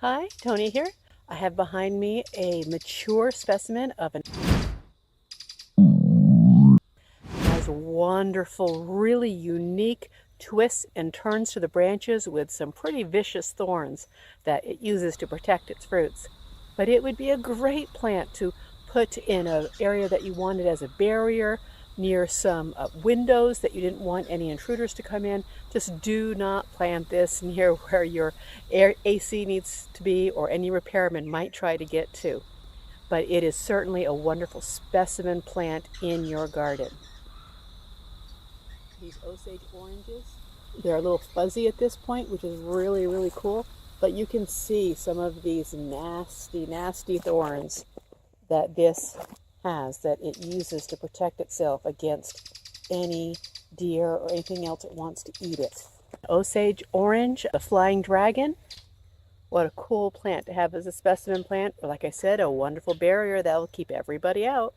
Hi, Tony here. I have behind me a mature specimen of an has wonderful, really unique twists and turns to the branches with some pretty vicious thorns that it uses to protect its fruits. But it would be a great plant to put in an area that you wanted as a barrier near some windows that you didn't want any intruders to come in. Just do not plant this near where your AC needs to be or any repairman might try to get to. But it is certainly a wonderful specimen plant in your garden. These Osage oranges, they're a little fuzzy at this point, which is really, really cool. But you can see some of these nasty, nasty thorns that this has, that it uses to protect itself against any deer or anything else that wants to eat it. Osage orange, the flying dragon. What a cool plant to have as a specimen plant. Like I said, a wonderful barrier that will keep everybody out.